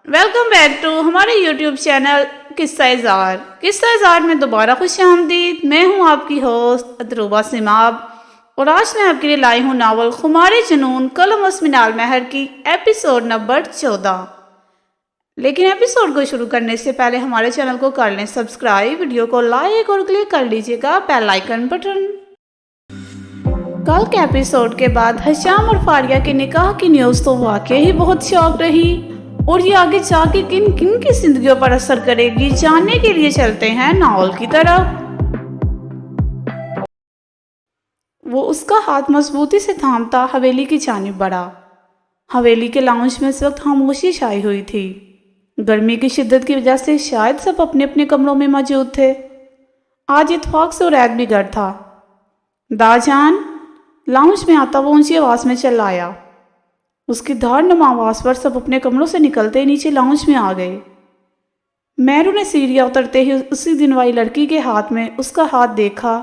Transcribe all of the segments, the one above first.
Welcome back to ہمارے YouTube channel قصہ اظہار میں دوبارہ خوش آمدید۔ میں ہوں آپ کی ہوسٹ ادروبہ سماب، اور آج میں آپ کے لیے لائی ہوں ناول خمار جنون قلم منال مہر کی ایپیسوڈ نمبر 14۔ لیکن ایپیسوڈ کو شروع کرنے سے پہلے ہمارے چینل کو کر لیں سبسکرائب، ویڈیو کو لائک اور کلک کر لیجیے گا بیل آئیکن بٹن۔ کل کے ایپیسوڈ کے بعد حشام اور فاریہ کے نکاح کی نیوز تو واقعی بہت شوق رہی، اور یہ آگے جا کے کن کن کی زندگیوں پر اثر کرے گی جاننے کے لیے چلتے ہیں ناول کی طرف۔ وہ اس کا ہاتھ مضبوطی سے تھامتا حویلی کی جانب بڑھا۔ حویلی کے لاؤنج میں اس وقت خاموشی چھائی ہوئی تھی۔ گرمی کی شدت کی وجہ سے شاید سب اپنے اپنے کمروں میں موجود تھے۔ آج اتفاق سے عرید بھی گھر تھا۔ دا جان، لاؤنج میں آتا وہ اونچی آواز میں چلایا۔ اس کی دھار نما آواز پر سب اپنے کمروں سے نکلتے نیچے لاؤنج میں آ گئے۔ میرو نے سیڑھیاں اترتے ہی اسی دن والی لڑکی کے ہاتھ میں اس کا ہاتھ دیکھا۔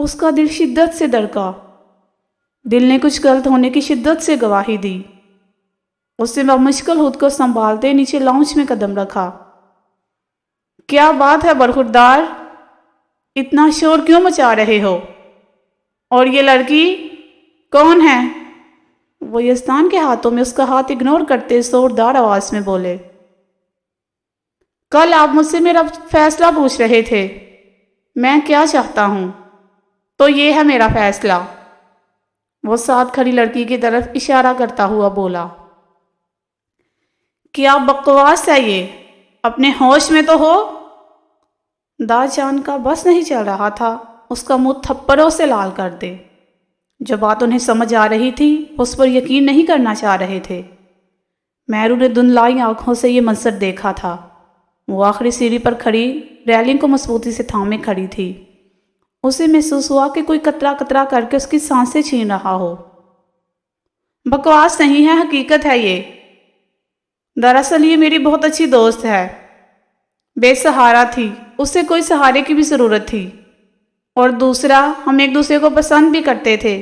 اس کا دل شدت سے دھڑکا۔ دل نے کچھ غلط ہونے کی شدت سے گواہی دی۔ اس نے بمشکل خود کو سنبھالتے نیچے لاؤنج میں قدم رکھا۔ کیا بات ہے برخوردار، اتنا شور کیوں مچا رہے ہو؟ اور یہ لڑکی کون ہے؟ وہ یزدان کے ہاتھوں میں اس کا ہاتھ اگنور کرتے زوردار آواز میں بولے۔ کل آپ مجھ سے میرا فیصلہ پوچھ رہے تھے، میں کیا چاہتا ہوں، تو یہ ہے میرا فیصلہ۔ وہ ساتھ کھڑی لڑکی کی طرف اشارہ کرتا ہوا بولا۔ کیا بکواس ہے یہ، اپنے ہوش میں تو ہو؟ دا جان کا بس نہیں چل رہا تھا اس کا منہ تھپڑوں سے لال کر دے۔ جو بات انہیں سمجھ آ رہی تھی اس پر یقین نہیں کرنا چاہ رہے تھے۔ میرو نے دھندلائی آنکھوں سے یہ منظر دیکھا تھا۔ وہ آخری سیڑھی پر کھڑی ریلنگ کو مضبوطی سے تھامے کھڑی تھی۔ اسے محسوس ہوا کہ کوئی قطرہ قطرہ کر کے اس کی سانسیں چھین رہا ہو۔ بکواس نہیں ہے، حقیقت ہے یہ۔ دراصل یہ میری بہت اچھی دوست ہے، بے سہارا تھی، اسے کوئی سہارے کی بھی ضرورت تھی، اور دوسرا ہم ایک دوسرے کو پسند بھی کرتے تھے،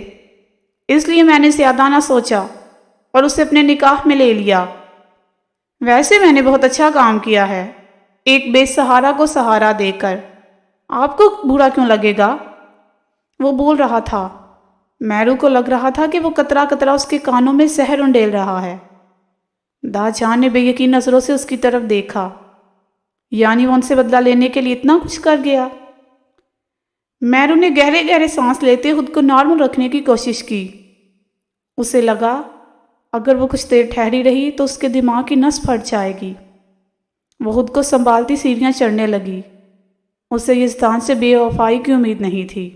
اس لیے میں نے زیادہ نہ سوچا اور اسے اپنے نکاح میں لے لیا۔ ویسے میں نے بہت اچھا کام کیا ہے، ایک بے سہارا کو سہارا دے کر۔ آپ کو برا کیوں لگے گا؟ وہ بول رہا تھا۔ میرو کو لگ رہا تھا کہ وہ قطرہ قطرہ اس کے کانوں میں زہر انڈیل رہا ہے۔ دا جان نے بے یقین نظروں سے اس کی طرف دیکھا۔ یعنی وہ ان سے بدلہ لینے کے لیے اتنا کچھ کر گیا؟ میرو نے گہرے گہرے سانس لیتے خود کو نارمل رکھنے کی کوشش کی۔ اسے لگا اگر وہ کچھ دیر ٹھہری رہی تو اس کے دماغ کی نس پھٹ جائے گی۔ وہ خود کو سنبھالتی سیڑھیاں چڑھنے لگی۔ اسے یزدان سے بے وفائی کی امید نہیں تھی۔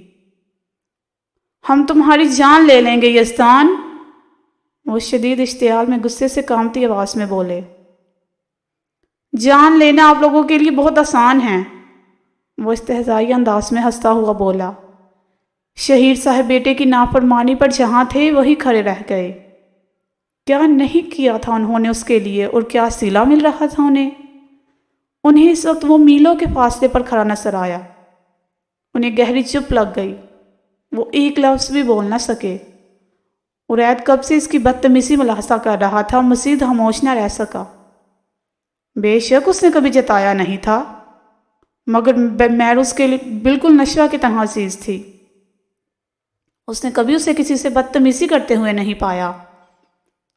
ہم تمہاری جان لے لیں گے یزدان، وہ شدید اشتعال میں غصے سے کانپتی آواز میں بولے۔ جان لینا آپ لوگوں کے لیے بہت آسان ہے، وہ استہزائی انداز میں ہنستا ہوا بولا۔ شہیر صاحب بیٹے کی نافرمانی پر جہاں تھے وہی کھڑے رہ گئے۔ کیا نہیں کیا تھا انہوں نے اس کے لیے، اور کیا صلہ مل رہا تھا انہیں اس وقت وہ میلوں کے فاصلے پر کھڑا نظر آیا۔ انہیں گہری چپ لگ گئی۔ وہ ایک لفظ بھی بول نہ سکے۔ عرید کب سے اس کی بدتمیزی ملاحظہ کر رہا تھا، مزید خاموش نہ رہ سکا۔ بے شک اس نے کبھی جتایا نہیں تھا، مگر میرو اس کے لیے بالکل نشوہ کی طرح عزیز تھی۔ اس نے کبھی اسے کسی سے بدتمیزی کرتے ہوئے نہیں پایا۔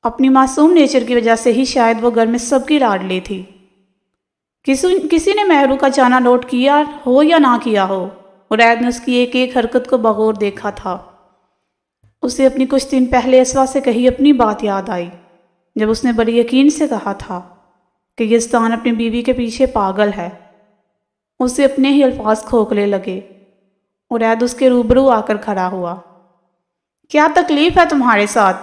اپنی معصوم نیچر کی وجہ سے ہی شاید وہ گھر میں سب کی لاڈلی تھی۔ کسی نے میرو کا جانا نوٹ کیا ہو یا نہ کیا ہو، عرید نے اس کی ایک ایک حرکت کو بغور دیکھا تھا۔ اسے اپنی کچھ دن پہلے اسوا سے کہی اپنی بات یاد آئی، جب اس نے بڑے یقین سے کہا تھا کہ یزدان اپنی بیوی کے پیچھے پاگل ہے۔ اسے اپنے ہی الفاظ کھوکھلے لگے۔ عرید اس کے روبرو آ کر کھڑا ہوا۔ کیا تکلیف ہے تمہارے ساتھ؟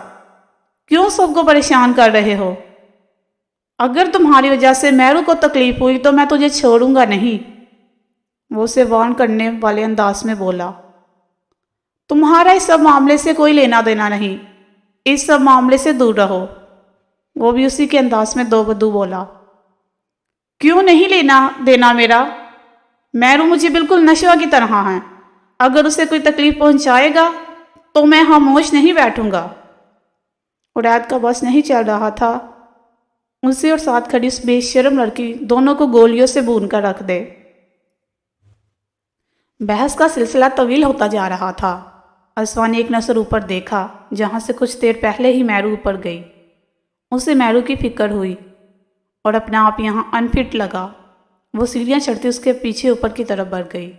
کیوں سب کو پریشان کر رہے ہو؟ اگر تمہاری وجہ سے میرو کو تکلیف ہوئی تو میں تجھے چھوڑوں گا نہیں، وہ اسے وارن کرنے والے انداز میں بولا۔ تمہارا اس سب معاملے سے کوئی لینا دینا نہیں، اس سب معاملے سے دور رہو، وہ بھی اسی کے انداز میں دو بدو بولا۔ کیوں نہیں لینا دینا میرا؟ میرو مجھے بالکل نشوہ کی طرح ہے، اگر اسے کوئی تکلیف پہنچائے گا تو میں خاموش نہیں بیٹھوں گا۔ عرید کا بس نہیں چل رہا تھا۔ اسے اور ساتھ کھڑی اس بے شرم لڑکی دونوں کو گولیوں سے بھون کر رکھ دے۔ بحث کا سلسلہ طویل ہوتا جا رہا تھا۔ اسوا نے ایک نظر اوپر دیکھا جہاں سے کچھ دیر پہلے ہی میرو اوپر گئی۔ اسے میرو کی فکر ہوئی اور اپنا آپ یہاں انفٹ لگا۔ وہ سیڑھیاں چڑھتی اس کے پیچھے اوپر کی طرف بڑھ گئی۔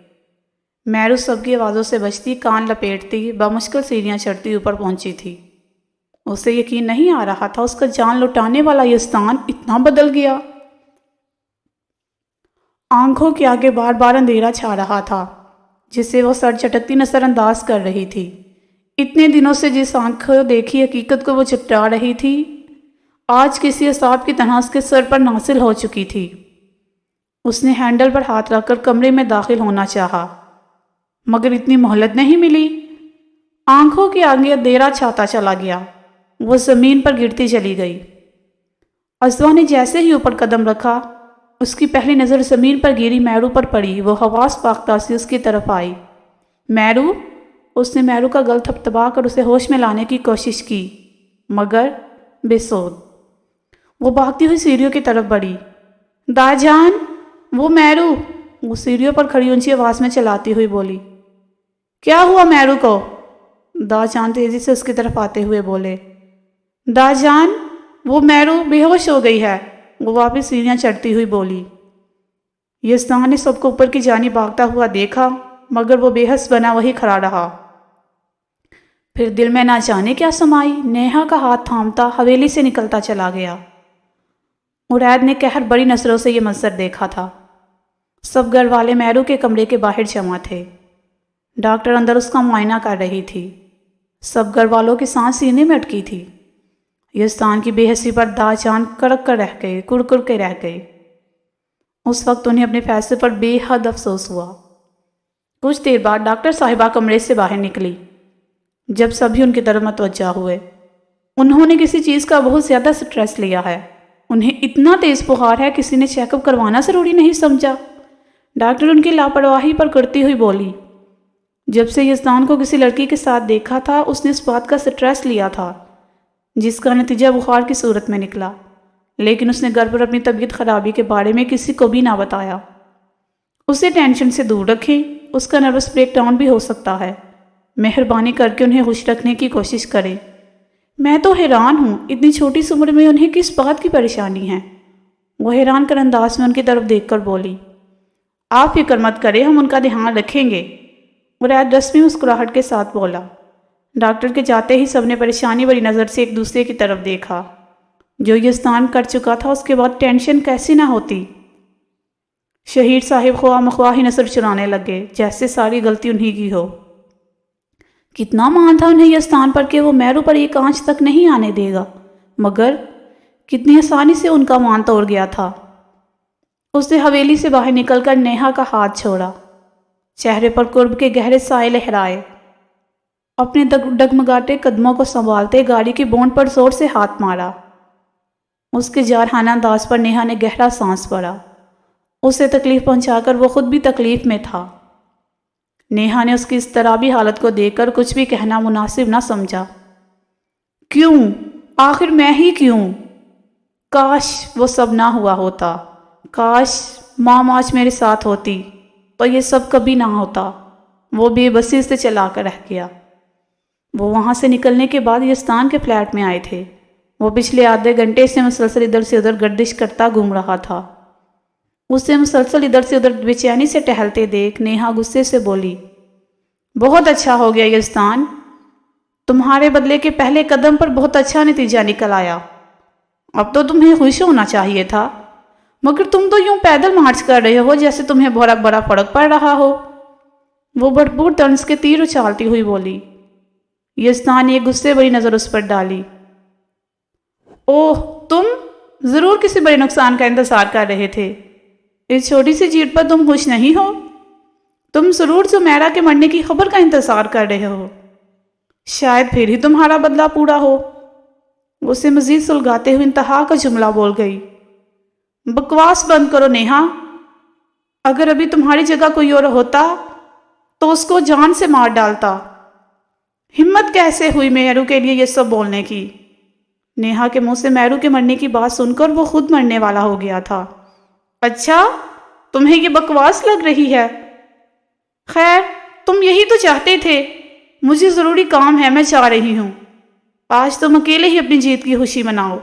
میرو سب کی آوازوں سے بچتی، کان لپیٹتی، بمشکل سیڑھیاں چڑھتی اوپر پہنچی تھی۔ اسے یقین نہیں آ رہا تھا اس کا جان لٹانے والا یزدان اتنا بدل گیا۔ آنکھوں کے آگے بار بار اندھیرا چھا رہا تھا جسے وہ سر چٹکتی نظر انداز کر رہی تھی۔ اتنے دنوں سے جس آنکھوں دیکھی حقیقت کو وہ چٹا رہی تھی، آج کسی عذاب کی طرح اس کے سر پر نازل ہو چکی تھی۔ اس نے ہینڈل پر ہاتھ رکھ کر کمرے میں داخل ہونا چاہا، مگر اتنی مہلت نہیں ملی۔ آنکھوں کے آگے اندھیرا چھاتا چلا گیا۔ وہ زمین پر گرتی چلی گئی۔ اسوا نے جیسے ہی اوپر قدم رکھا، اس کی پہلی نظر زمین پر گری میرو پر پڑی۔ وہ حواس پاختہ سی اس کی طرف آئی۔ میرو! اس نے میرو کا گل تھپتھپا کر اسے ہوش میں لانے کی کوشش کی، مگر بے سود۔ وہ بھاگتی ہوئی سیڑھیوں کی طرف بڑھی۔ دا جان! وہ میرو! وہ سیڑھیوں پر کھڑی اونچی آواز میں چلاتی ہوئی بولی۔ کیا ہوا میرو کو؟ دا جان تیزی سے اس کی طرف آتے ہوئے بولے۔ دا جان! وہ میرو بے ہوش ہو گئی ہے، وہ واپس سیڑھیاں چڑھتی ہوئی بولی۔ یزدان نے سب کو اوپر کی جانب بھاگتا ہوا دیکھا، مگر وہ بے حس بنا وہی کھڑا رہا۔ پھر دل میں نہ جانے کیا سمائی، نیہا کا ہاتھ تھامتا حویلی سے نکلتا چلا گیا۔ مراد نے قہر بڑی نظروں سے یہ منظر دیکھا تھا۔ سب گھر والے میرو کے کمرے کے باہر جمع تھے۔ ڈاکٹر اندر اس کا معائنہ کر رہی تھی۔ سب گھر والوں کی سانس سینے میں اٹکی تھی۔ یزدان کی بے حسی پر دا جان کڑک کر رہ گئے، کڑ کے رہ گئے۔ اس وقت انہیں اپنے فیصلے پر بے حد افسوس ہوا۔ کچھ دیر بعد ڈاکٹر صاحبہ کمرے سے باہر نکلی۔ جب سبھی ان کی طرف متوجہ ہوئے، انہوں نے کسی چیز کا بہت زیادہ سٹریس لیا ہے۔ انہیں اتنا تیز بخار ہے، کسی نے چیک اپ کروانا ضروری نہیں سمجھا۔ ڈاکٹر ان کی لاپرواہی پر کرتی ہوئی بولی۔ جب سے یزدان کو کسی لڑکی کے ساتھ دیکھا تھا، اس نے اس بات کا سٹریس لیا تھا جس کا نتیجہ بخار کی صورت میں نکلا، لیکن اس نے گھر پر اپنی طبیعت خرابی کے بارے میں کسی کو بھی نہ بتایا۔ اسے ٹینشن سے دور رکھیں، اس کا نروس بریک ڈاؤن بھی ہو سکتا ہے۔ مہربانی کر کے انہیں خوش رکھنے کی کوشش کریں۔ میں تو حیران ہوں، اتنی چھوٹی سی عمر میں انہیں کس بات کی پریشانی ہے؟ وہ حیران کر انداز میں ان کی طرف دیکھ کر بولی۔ آپ فکر مت کریں، ہم ان کا دھیان رکھیں گے، مراد رسمی مسکراہٹ کے ساتھ بولا۔ ڈاکٹر کے جاتے ہی سب نے پریشانی بھری نظر سے ایک دوسرے کی طرف دیکھا۔ جو یزدان کر چکا تھا اس کے بعد ٹینشن کیسی نہ ہوتی۔ شہید صاحب خواہ مخواہ ہی نظر چرانے لگے، جیسے ساری غلطی انہی کی ہو۔ کتنا مان تھا انہیں یزدان پر کہ وہ میرو پر ایک آنچ تک نہیں آنے دے گا، مگر کتنی آسانی سے ان کا مان توڑ گیا تھا۔ اس نے حویلی سے باہر نکل کر نیہا کا ہاتھ چھوڑا، چہرے پر قرب کے گہرے سائے لہرائے۔ اپنے ڈگمگاتے قدموں کو سنبھالتے گاڑی کی بونٹ پر زور سے ہاتھ مارا۔ اس کے جارحانہ انداز پر نیہا نے گہرا سانس بھرا۔ اسے تکلیف پہنچا کر وہ خود بھی تکلیف میں تھا۔ نیہا نے اس کی اضطرابی حالت کو دیکھ کر کچھ بھی کہنا مناسب نہ سمجھا۔ کیوں؟ آخر میں ہی کیوں؟ کاش وہ سب نہ ہوا ہوتا، کاش ماں آج میرے ساتھ ہوتی تو یہ سب کبھی نہ ہوتا۔ وہ بے بسی سے چلا کر رہ گیا۔ وہ وہاں سے نکلنے کے بعد یزدان کے فلیٹ میں آئے تھے۔ وہ پچھلے آدھے گھنٹے سے مسلسل ادھر سے ادھر گردش کرتا گھوم رہا تھا۔ اسے مسلسل ادھر سے ادھر بے چینی سے ٹہلتے دیکھ نیہا غصے سے بولی۔ بہت اچھا ہو گیا یزدان، تمہارے بدلے کے پہلے قدم پر بہت اچھا نتیجہ نکل آیا۔ اب تو تمہیں خوش ہونا چاہیے تھا، مگر تم تو یوں پیدل مارچ کر رہے ہو جیسے تمہیں بہت بڑا فرق پڑ رہا ہو۔ وہ بھرپور طنز کے تیر اچھالتی ہوئی بولی۔ یزدان نے ایک غصے بھری نظر اس پر ڈالی۔ اوہ، تم ضرور کسی بڑے نقصان کا انتظار کر رہے تھے۔ اس چھوٹی سی جیت پر تم خوش نہیں ہو؟ تم ضرور زمیرہ کے مرنے کی خبر کا انتظار کر رہے ہو۔ شاید پھر ہی تمہارا بدلہ پورا ہو۔ اسے مزید سلگاتے ہوئے انتہا کا جملہ بول گئی۔ بکواس بند کرو نیہا، اگر ابھی تمہاری جگہ کوئی اور ہوتا تو اس کو جان سے مار ڈالتا۔ ہمت کیسے ہوئی میرو کے لیے یہ سب بولنے کی؟ نیہا کے منہ سے میرو کے مرنے کی بات سن کر وہ خود مرنے والا ہو گیا تھا۔ اچھا، تمہیں یہ بکواس لگ رہی ہے؟ خیر، تم یہی تو چاہتے تھے۔ مجھے ضروری کام ہے، میں جا رہی ہوں۔ آج تم اکیلے ہی اپنی جیت کی خوشی مناؤ۔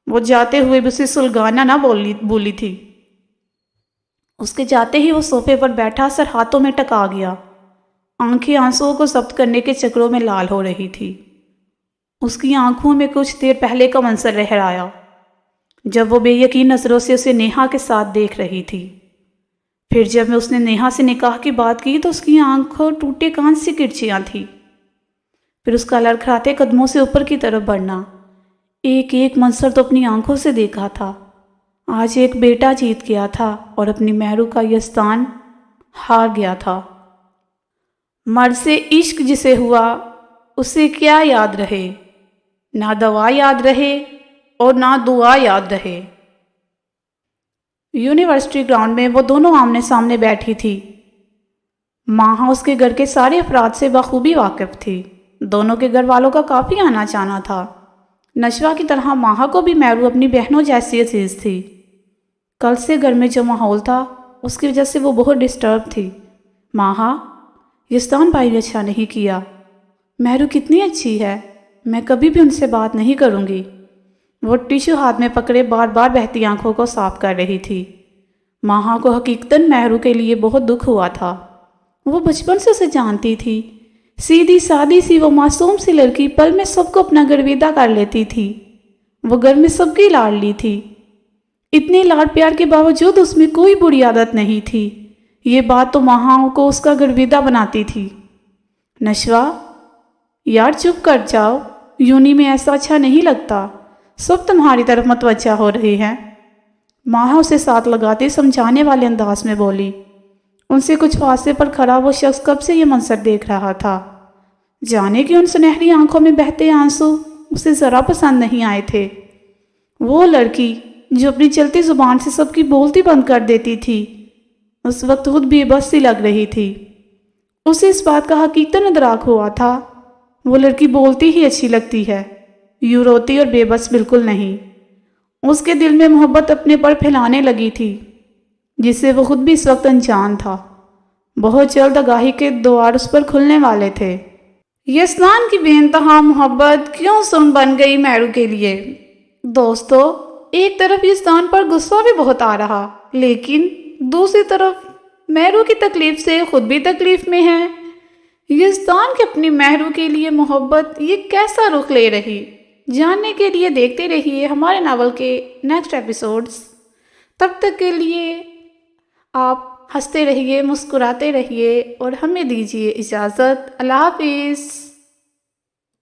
وہ جاتے ہوئے بھی اسے سلگانا نہ بولی تھی۔ اس کے جاتے ہی وہ صوفے پر بیٹھا سر ہاتھوں میں ٹکا گیا۔ آنکھیں آنسوؤں کو ضبط کرنے کے چکروں میں لال ہو رہی تھی۔ اس کی آنکھوں میں کچھ دیر پہلے کا منظر لہرایا جب وہ بے یقین نظروں سے اسے نیہا کے ساتھ دیکھ رہی تھی۔ پھر جب اس نے نیہا سے نکاح کی بات کی تو اس کی آنکھوں ٹوٹے کان سی کرچیاں تھی۔ پھر اس کا لڑکھڑاتے قدموں سے اوپر کی طرف بڑھنا۔ ایک ایک منظر تو اپنی آنکھوں سے دیکھا تھا۔ آج ایک بیٹا جیت گیا تھا اور اپنی میرو کا یزدان ہار گیا تھا۔ مرد سے عشق جسے ہوا اسے کیا یاد رہے، نہ دوا یاد رہے اور نہ دعا یاد رہے۔ یونیورسٹی گراؤنڈ میں وہ دونوں آمنے سامنے بیٹھی تھی۔ ماہا اس کے گھر کے سارے افراد سے بخوبی واقف تھی۔ دونوں کے گھر والوں کا کافی آنا جانا تھا۔ نشوہ کی طرح ماہا کو بھی میرو اپنی بہنوں جیسی عزیز تھی۔ کل سے گھر میں جو ماحول تھا اس کی وجہ سے وہ بہت ڈسٹرب تھی۔ ماہا، یزدان بھائی نے اچھا نہیں کیا۔ میرو کتنی اچھی ہے، میں کبھی بھی ان سے بات نہیں کروں گی۔ وہ ٹیشو ہاتھ میں پکڑے بار بار بہتی آنکھوں کو صاف کر رہی تھی۔ ماہا کو حقیقتاً میرو کے لیے بہت دکھ ہوا تھا۔ وہ بچپن سے اسے جانتی تھی۔ سیدھی سادی سی وہ معصوم سی لڑکی پل میں سب کو اپنا گرویدہ کر لیتی تھی۔ وہ گھر میں سب کی لاڈلی تھی۔ اتنے لاڈ پیار کے باوجود اس میں کوئی بری عادت نہیں تھی۔ یہ بات تو ماہا کو اس کا گرویدہ بناتی تھی۔ نشوہ، یار چپ کر جاؤ، یونی میں ایسا اچھا نہیں لگتا۔ سب تمہاری طرف متوجہ ہو رہے ہیں۔ ماہا اسے ساتھ لگاتے سمجھانے والے انداز میں بولی۔ ان سے کچھ فاصلے پر کھڑا وہ شخص کب سے یہ منظر دیکھ رہا تھا۔ جانے کہ ان سنہری آنکھوں میں بہتے آنسو اسے ذرا پسند نہیں آئے تھے۔ وہ لڑکی جو اپنی چلتی زبان سے سب کی بولتی بند کر دیتی تھی، اس وقت خود بے بس سی لگ رہی تھی۔ اسے اس بات کا حقیقتاً ادراک ہوا تھا، وہ لڑکی بولتی ہی اچھی لگتی ہے، یوں روتی اور بے بس بالکل نہیں۔ اس کے دل میں محبت اپنے پر پھیلانے لگی تھی جس سے وہ خود بھی اس وقت انجان تھا۔ بہت جلد آگاہی کے دوار اس پر کھلنے والے تھے۔ یزدان کی بے انتہا محبت کیوں سن بن گئی میرو کے لیے؟ دوستو، ایک طرف یزدان پر غصہ بھی بہت آ رہا، لیکن دوسری طرف میرو کی تکلیف سے خود بھی تکلیف میں ہے۔ یزدان کی اپنی میرو کے لیے محبت یہ کیسا رخ لے رہی؟ جاننے کے لیے دیکھتے رہیے ہمارے ناول کے نیکسٹ ایپیسوڈز۔ تب تک کے لیے آپ ہنستے رہیے، مسکراتے رہیے اور ہمیں دیجیے اجازت۔ اللہ حافظ۔